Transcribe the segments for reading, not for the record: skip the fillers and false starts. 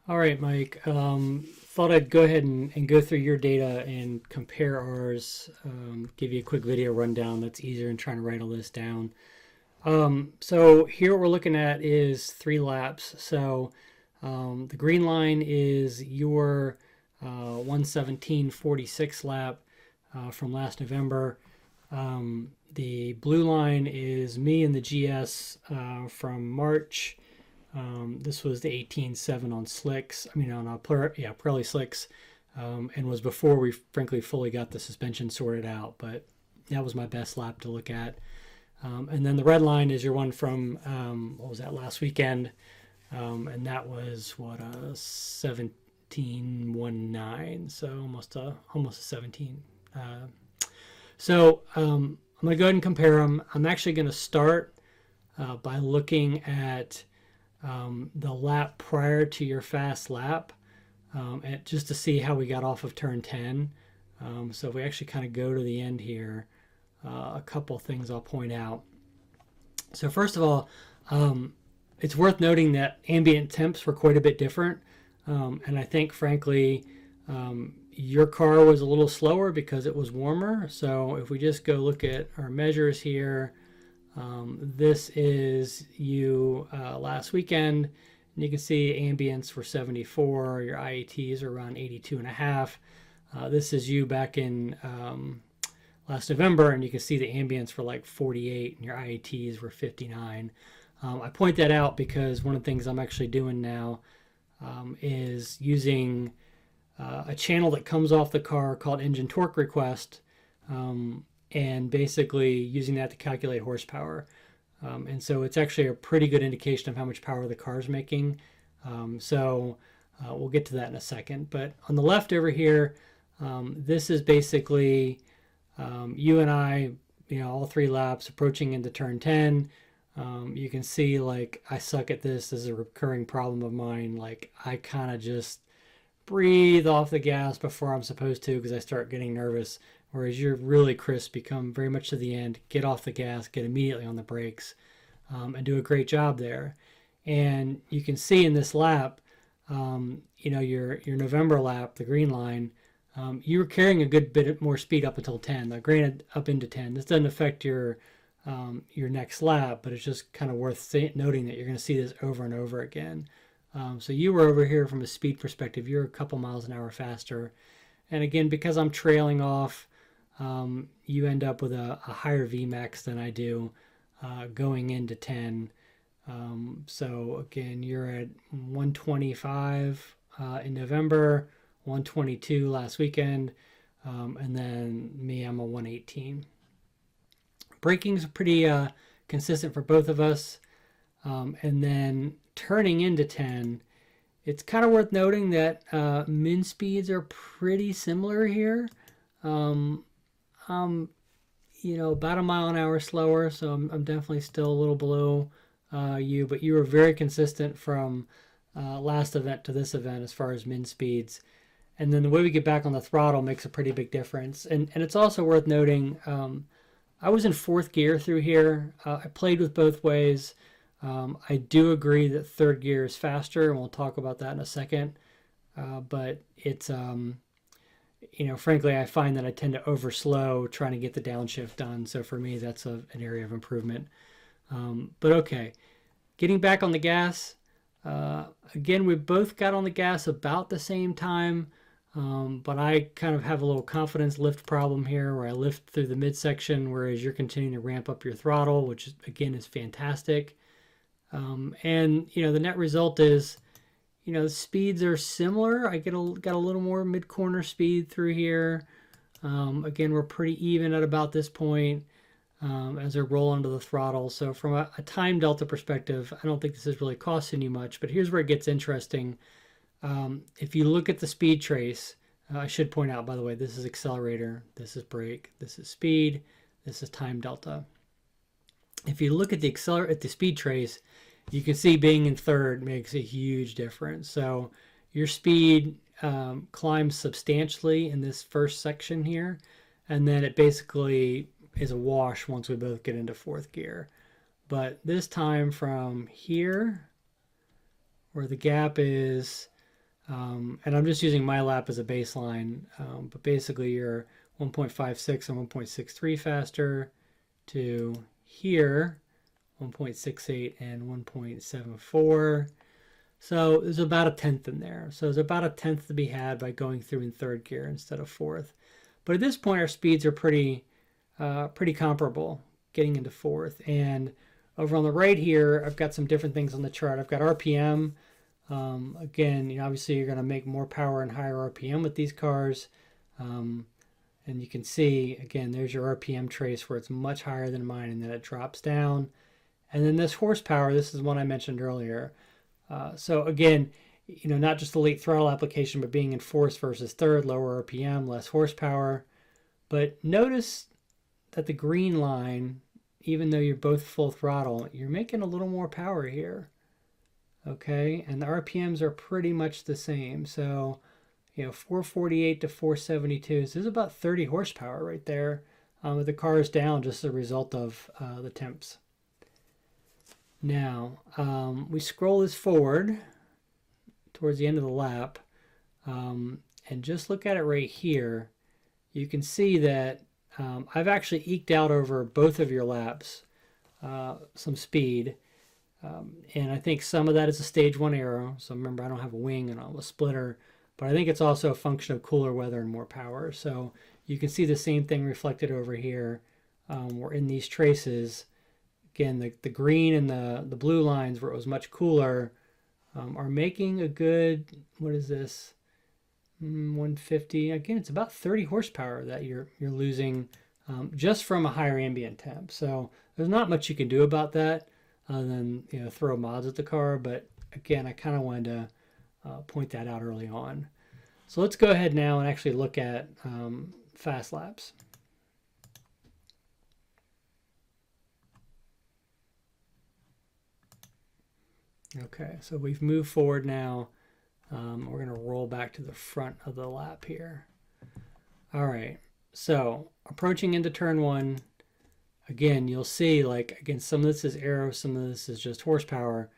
All right, Mike. Thought I'd go ahead and go through your data and compare ours. Give you a quick video rundown that's easier than trying to write all this down. So here what we're looking at is 3 laps. So the green line is your 117.46 lap from last November. The blue line is me and the GS from March. This was the 18.7 on slicks. I mean, on Pirelli slicks, and was before we frankly fully got the suspension sorted out. But that was my best lap to look at. And then the red line is your one from what was that last weekend, and that was what 17.19, so almost a 17. So I'm gonna go ahead and compare them. I'm actually gonna start by looking at the lap prior to your fast lap, and just to see how we got off of turn 10. So if we actually kind of go to the end here, a couple things I'll point out. So first of all, it's worth noting that ambient temps were quite a bit different, and I think frankly your car was a little slower because it was warmer. So if we just go look at our measures here, this is you last weekend, and you can see ambients were 74, your IATs are around 82.5. This is you back in last November, and you can see the ambients were like 48 and your IATs were 59. I point that out because one of the things I'm actually doing now is using a channel that comes off the car called engine torque request, and basically using that to calculate horsepower. And so it's actually a pretty good indication of how much power the car is making. So we'll get to that in a second. But on the left over here, this is basically you and I, all 3 laps approaching into turn 10. You can see like I suck at this. This is a recurring problem of mine. Like I kind of just breathe off the gas before I'm supposed to because I start getting nervous. Whereas you're really crisp, you come very much to the end, get off the gas, get immediately on the brakes, and do a great job there. And you can see in this lap, your November lap, the green line, you were carrying a good bit more speed up until 10. Granted, up into 10. This doesn't affect your next lap, but it's just kind of worth noting that you're going to see this over and over again. So you were over here from a speed perspective, you're a couple miles an hour faster. And again, because I'm trailing off, you end up with a higher Vmax than I do going into 10. So again, you're at 125 in November, 122 last weekend, and then me, I'm a 118. Braking's pretty consistent for both of us. And then turning into 10, it's kind of worth noting that min speeds are pretty similar here. About a mile an hour slower, so I'm definitely still a little below you, but you were very consistent from last event to this event as far as min speeds. And then the way we get back on the throttle makes a pretty big difference. And it's also worth noting, I was in 4th gear through here. I played with both ways. I do agree that 3rd gear is faster, and we'll talk about that in a second. But it's, frankly, I find that I tend to overslow trying to get the downshift done. So for me, that's an area of improvement. But okay, getting back on the gas. Again, we both got on the gas about the same time, but I kind of have a little confidence lift problem here where I lift through the midsection, whereas you're continuing to ramp up your throttle, which again is fantastic. And the net result is, the speeds are similar. I got a little more mid-corner speed through here. Again, we're pretty even at about this point as I roll onto the throttle. So from a time delta perspective, I don't think this is really costing you much. But here's where it gets interesting. If you look at the speed trace, I should point out, by the way, this is accelerator, this is brake, this is speed, this is time delta. If you look at the speed trace, you can see being in 3rd makes a huge difference. So your speed climbs substantially in this first section here, and then it basically is a wash once we both get into 4th gear. But this time from here, where the gap is And I'm just using my lap as a baseline, but basically you're 1.56 and 1.63 faster to here, 1.68 and 1.74. So there's about a tenth in there. So there's about a tenth to be had by going through in third gear instead of fourth. But at this point, our speeds are pretty comparable getting into fourth. And over on the right here, I've got some different things on the chart. I've got RPM. Again, obviously you're going to make more power and higher RPM with these cars. And you can see, again, there's your RPM trace where it's much higher than mine, and then it drops down. And then this horsepower, this is one I mentioned earlier. So again, not just the late throttle application, but being in fourth versus third, lower RPM, less horsepower. But notice that the green line, even though you're both full throttle, you're making a little more power here. Okay, and the RPMs are pretty much the same. So, 448 to 472. So there's about 30 horsepower right there. With the cars down just as a result of the temps. Now, we scroll this forward towards the end of the lap, and just look at it right here. You can see that I've actually eked out over both of your laps some speed. And I think some of that is a stage 1 aero. So remember, I don't have a wing and I'm a splitter, but I think it's also a function of cooler weather and more power. So you can see the same thing reflected over here. We're in these traces. Again, the green and the blue lines where it was much cooler are making a good, what is this? 150. Again, it's about 30 horsepower that you're losing just from a higher ambient temp. So there's not much you can do about that other than throw mods at the car. But again, I kind of wanted to point that out early on. So let's go ahead now and actually look at fast laps. Okay, so we've moved forward now. We're going to roll back to the front of the lap here. All right, so approaching into turn 1, again, you'll see, again, some of this is aero, some of this is just horsepower.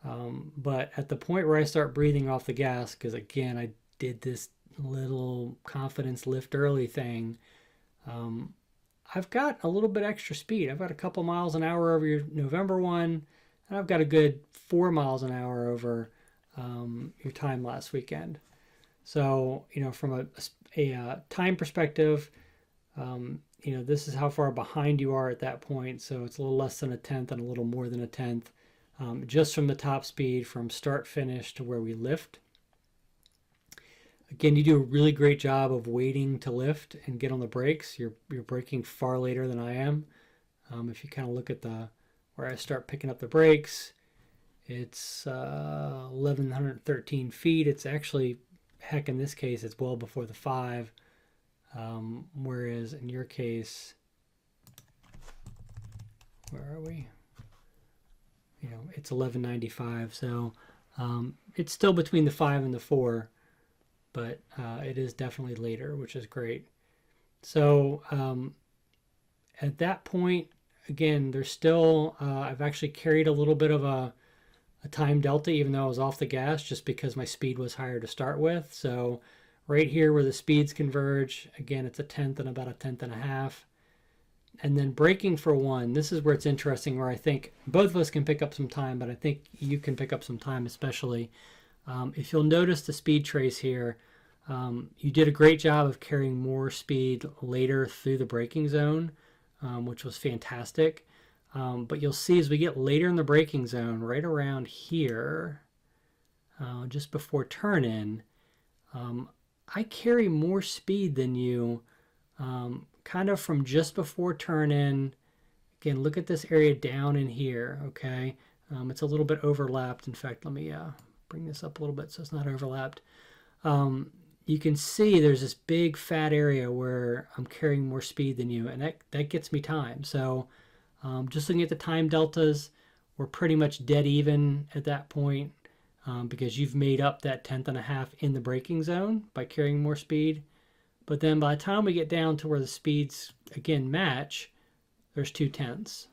But at the point where I start breathing off the gas, because again, I did this little confidence lift early thing, I've got a little bit extra speed. I've got a couple miles an hour over your November one, and I've got a good 4 miles an hour over your time last weekend. So, from a time perspective, this is how far behind you are at that point. So it's a little less than a tenth and a little more than a tenth, just from the top speed from start finish to where we lift. Again, you do a really great job of waiting to lift and get on the brakes. You're braking far later than I am. If you kind of look at where I start picking up the brakes, it's 1,113 feet. It's actually, heck, in this case, it's well before the 5. Whereas in your case, where are we? It's 1195. So it's still between the 5 and the 4, but it is definitely later, which is great. So at that point, again, there's still, I've actually carried a little bit of a time delta, even though I was off the gas, just because my speed was higher to start with. So right here where the speeds converge, again, it's a tenth and about a tenth and a half. And then braking for 1, this is where it's interesting, where I think both of us can pick up some time, but I think you can pick up some time especially. If you'll notice the speed trace here, you did a great job of carrying more speed later through the braking zone, which was fantastic. But you'll see as we get later in the braking zone, right around here, just before turn-in, I carry more speed than you, kind of from just before turn-in. Again, look at this area down in here, okay? It's a little bit overlapped. In fact, let me bring this up a little bit so it's not overlapped. You can see there's this big fat area where I'm carrying more speed than you, and that gets me time. So just looking at the time deltas, we're pretty much dead even at that point, because you've made up that tenth and a half in the braking zone by carrying more speed. But then by the time we get down to where the speeds again match, there's 2 tenths.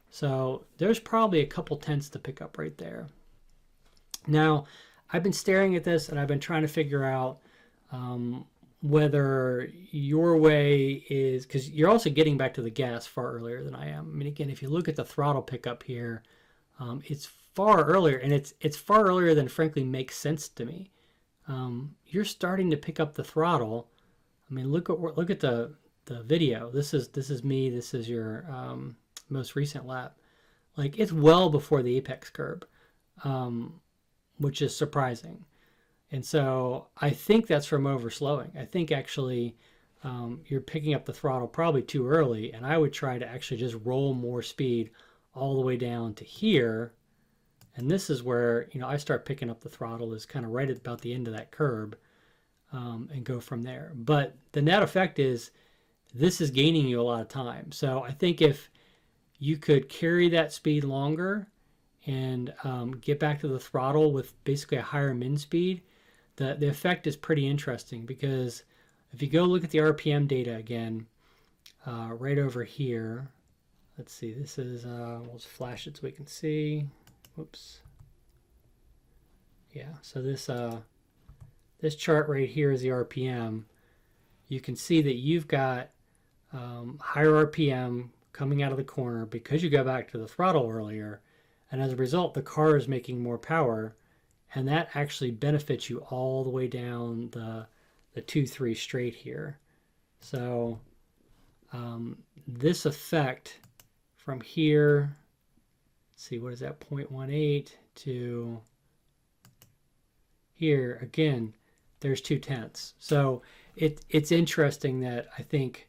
So there's probably a couple tenths to pick up right there. Now, I've been staring at this and I've been trying to figure out whether your way is, because you're also getting back to the gas far earlier than I am. I mean, again, if you look at the throttle pickup here, it's far earlier, and it's far earlier than frankly makes sense to me. You're starting to pick up the throttle. I mean, look at the video. This is me. This is your most recent lap. Like, it's well before the apex curb, which is surprising. And so I think that's from overslowing. I think actually you're picking up the throttle probably too early, and I would try to actually just roll more speed all the way down to here. And this is where, you know, I start picking up the throttle, is kind of right at about the end of that curb, and go from there. But the net effect is this is gaining you a lot of time. So I think if you could carry that speed longer and get back to the throttle with basically a higher min speed, the effect is pretty interesting, because if you go look at the RPM data again, right over here, let's see, this is, we'll just flash it so we can see. Whoops. Yeah, so this chart right here is the RPM. You can see that you've got higher RPM coming out of the corner because you go back to the throttle earlier, and as a result the car is making more power, and that actually benefits you all the way down the 2-3 straight here. So this effect from here, let's see, what is that, 0.18 to here, again, there's 0.2. So it's interesting that I think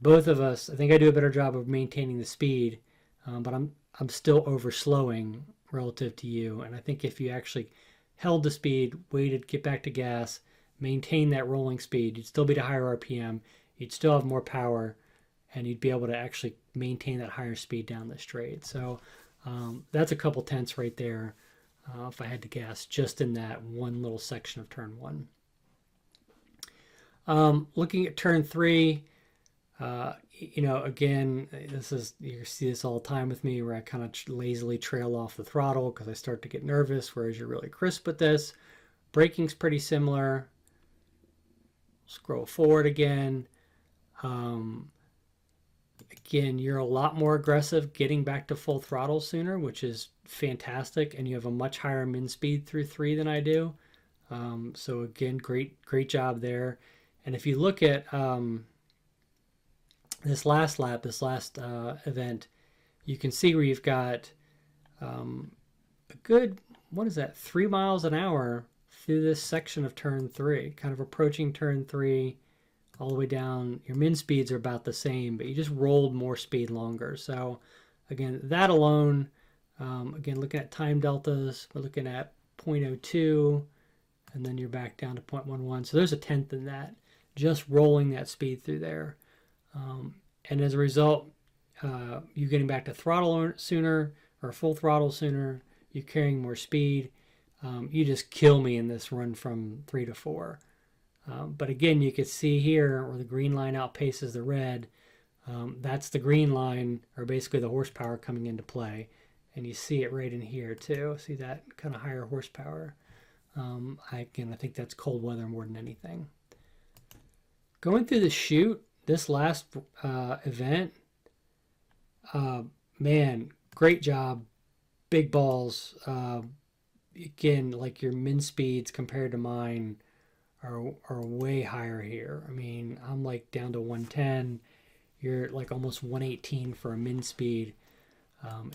both of us, I think I do a better job of maintaining the speed, but I'm still overslowing relative to you. And I think if you actually held the speed, waited, get back to gas, maintain that rolling speed, you'd still be at a higher RPM, you'd still have more power, and you'd be able to actually maintain that higher speed down the straight. So that's a couple tenths right there, if I had to guess, just in that one little section of turn one. Looking at turn three, you know, again, this is, you see this all the time with me, where I kind of lazily trail off the throttle because I start to get nervous, whereas you're really crisp with this. Braking's pretty similar. Scroll forward again. Again, you're a lot more aggressive getting back to full throttle sooner, which is fantastic, and you have a much higher min speed through 3 than I do. So again, great job there. And if you look at this last lap, this last event, you can see where you've got a good, what is that, 3 miles an hour through this section of turn 3, kind of approaching turn 3 all the way down. Your min speeds are about the same, but you just rolled more speed longer. So again, that alone, again, looking at time deltas, we're looking at 0.02, and then you're back down to 0.11. So there's a tenth in that, just rolling that speed through there. And as a result, you getting back to throttle sooner, or full throttle sooner, you're carrying more speed. You just kill me in this run from 3 to 4. But again, you can see here where the green line outpaces the red. That's the green line, or basically the horsepower coming into play. And you see it right in here too. See that kind of higher horsepower. I think that's cold weather more than anything. Going through the chute, this last event, man, great job. Big balls. Again, like your min speeds compared to mine are way higher here. I mean, I'm like down to 110. You're like almost 118 for a min speed.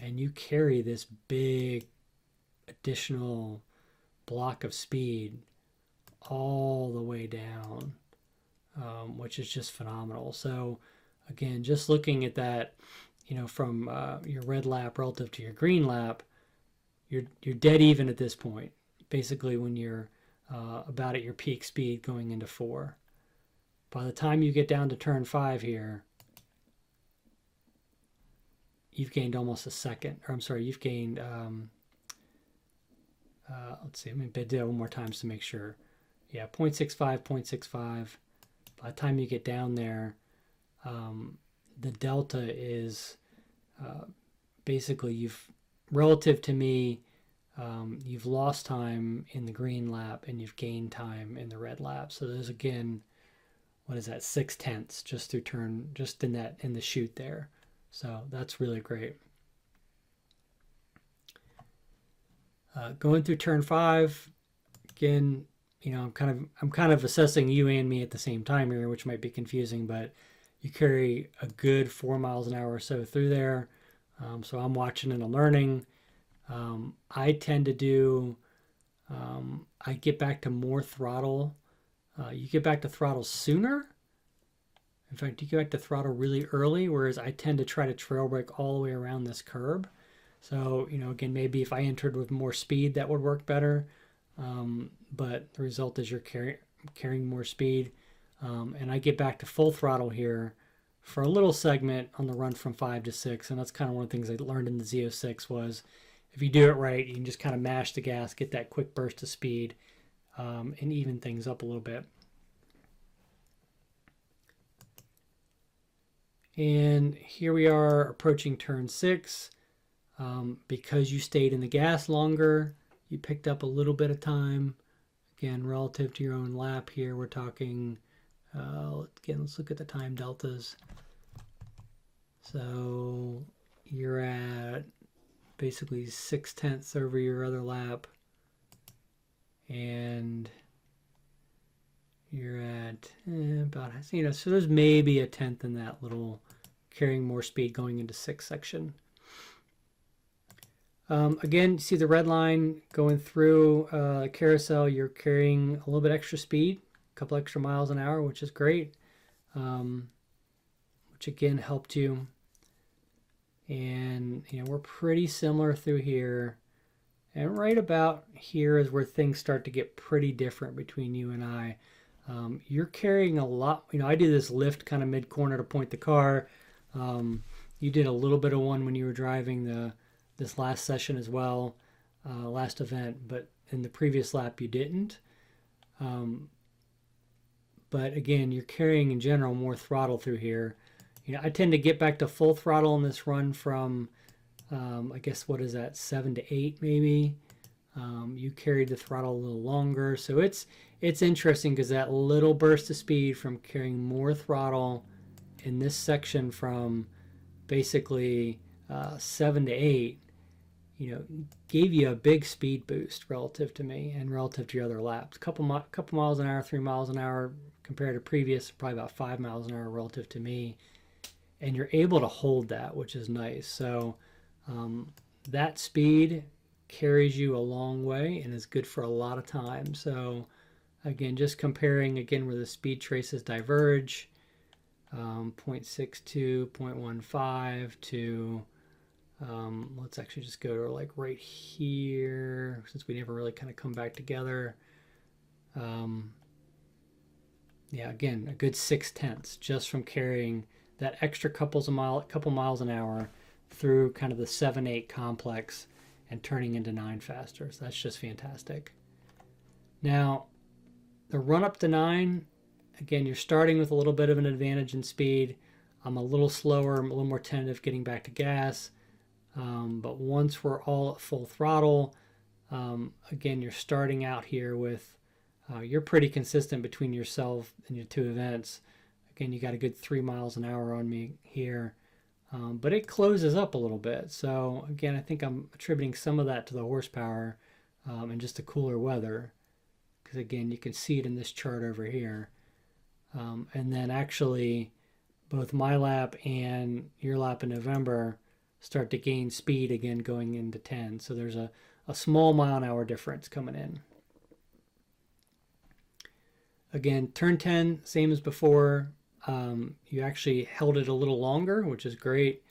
And you carry this big additional block of speed all the way down, which is just phenomenal. So again, just looking at that, you know, from your red lap relative to your green lap, you're dead even at this point, basically, when you're about at your peak speed going into 4. By the time you get down to turn 5 here, you've gained almost a second. Or I'm sorry, you've gained, let's see, I'm going to do it one more time to make sure. Yeah, 0.65, 0.65. By the time you get down there, the delta is basically, relative to me, you've lost time in the green lap and you've gained time in the red lap. So there's, again, what is that, 6/10 just through turn, just in the chute there. So that's really great. Going through turn 5, again, I'm kind of assessing you and me at the same time here, which might be confusing, but you carry a good 4 miles an hour or so through there. So I'm watching and I'm learning. I tend to do, I get back to more throttle. You get back to throttle sooner. In fact, you get back to throttle really early, whereas I tend to try to trail brake all the way around this curb. So, again, maybe if I entered with more speed, that would work better. But the result is you're carrying more speed. And I get back to full throttle here for a little segment on the run from 5 to 6. And that's kind of one of the things I learned in the Z06 was if you do it right, you can just kind of mash the gas, get that quick burst of speed, and even things up a little bit. And here we are approaching turn 6. Because you stayed in the gas longer, you picked up a little bit of time. Again, relative to your own lap here, we're talking, again, let's look at the time deltas. So you're at basically 6/10 over your other lap. And you're at about, so there's maybe a 1/10 in that little carrying more speed going into 6 section. Again, you see the red line going through carousel. You're carrying a little bit extra speed, a couple extra miles an hour, which is great, which again helped you. And we're pretty similar through here, and right about here is where things start to get pretty different between you and I. You're carrying a lot. I do this lift kind of mid corner to point the car. You did a little bit of one when you were driving this last session as well, last event, but in the previous lap you didn't. But again, you're carrying in general more throttle through here. I tend to get back to full throttle in this run from, I guess, what is that, 7 to 8 maybe. You carried the throttle a little longer, so it's interesting because that little burst of speed from carrying more throttle in this section from basically 7 to 8, gave you a big speed boost relative to me and relative to your other laps. Couple miles an hour, 3 miles an hour compared to previous, probably about 5 miles an hour relative to me. And you're able to hold that, which is nice. So that speed carries you a long way and is good for a lot of time. So again, just comparing again where the speed traces diverge, 0.62, 0.15 to let's actually just go to like right here, since we never really kind of come back together. Yeah, again, a good 6/10 just from carrying that extra couple miles an hour through kind of the 7-8 complex and turning into 9 faster. So that's just fantastic. Now, the run up to 9, again, you're starting with a little bit of an advantage in speed. I'm a little slower, I'm a little more tentative getting back to gas. But once we're all at full throttle, again, you're starting out here with, you're pretty consistent between yourself and your two events. Again, you got a good 3 miles an hour on me here, but it closes up a little bit. So again, I think I'm attributing some of that to the horsepower and just the cooler weather, because again, you can see it in this chart over here. And then actually, both my lap and your lap in November start to gain speed again going into 10. So there's a small mile an hour difference coming in. Again, turn 10, same as before. You actually held it a little longer, which is great.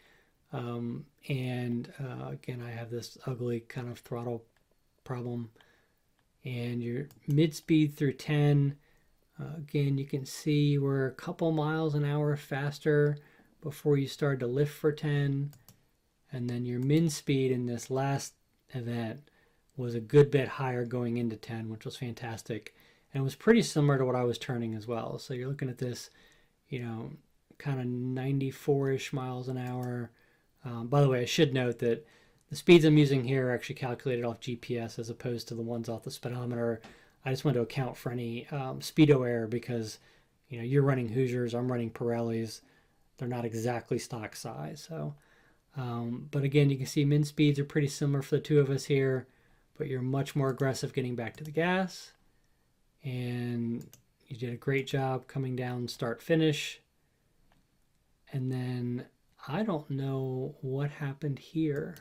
Again, I have this ugly kind of throttle problem. And your mid-speed through 10, again, you can see we're a couple miles an hour faster before you start to lift for 10. And then your min speed in this last event was a good bit higher going into 10, which was fantastic. And it was pretty similar to what I was turning as well. So you're looking at this, kind of 94-ish miles an hour. By the way, I should note that The speeds I'm using here are actually calculated off GPS as opposed to the ones off the speedometer. I just want to account for any speedo error because, you know, you're running Hoosiers, I'm running Pirellis. They're not exactly stock size. So, but again, you can see min speeds are pretty similar for the two of us here, but you're much more aggressive getting back to the gas. And you did a great job coming down start finish. And then I don't know what happened here.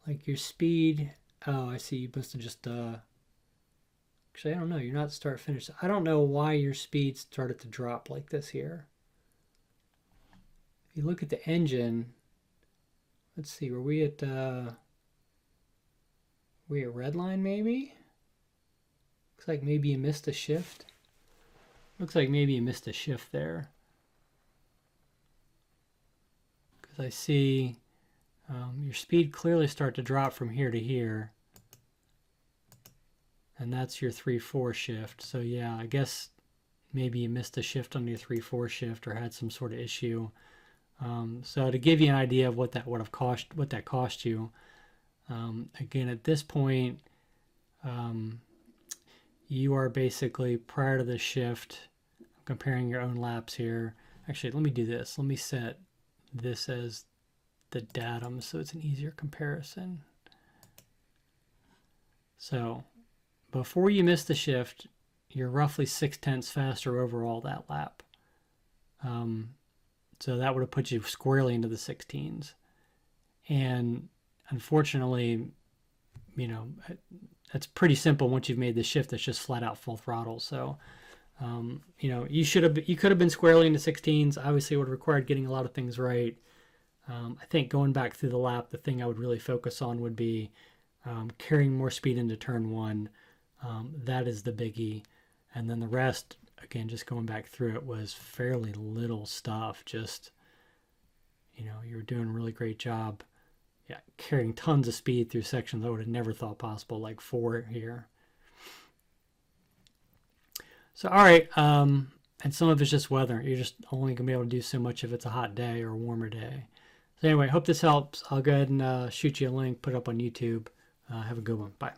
Like your speed, oh, I see, you must have just, actually, I don't know, you're not start finish. I don't know why your speed started to drop like this here. If you look at the engine, let's see, were we at red line maybe? Looks like maybe you missed a shift. Looks like maybe you missed a shift there. Because I see your speed clearly start to drop from here to here. And that's your 3/4 shift. So yeah, I guess maybe you missed a shift on your 3/4 shift or had some sort of issue. So to give you an idea of what that would have cost, what that cost you, again at this point, you are basically prior to the shift. I'm comparing your own laps here. Actually, let me do this. Let me set this as the datum so it's an easier comparison. So before you miss the shift, you're roughly 0.6 faster overall that lap. So that would have put you squarely into the 16s. And unfortunately, you know, that's pretty simple once you've made the shift. It's just flat out full throttle. So, you know, you could have been squarely into 16s. Obviously, it would have required getting a lot of things right. I think going back through the lap, the thing I would really focus on would be carrying more speed into turn one. That is the biggie. And then the rest, again, just going back through it, was fairly little stuff. Just, you know, you were doing a really great job. Yeah, carrying tons of speed through sections I would have never thought possible, like 4 here. So, all right, and some of it's just weather. You're just only going to be able to do so much if it's a hot day or a warmer day. So anyway, hope this helps. I'll go ahead and shoot you a link, put it up on YouTube. Have a good one. Bye.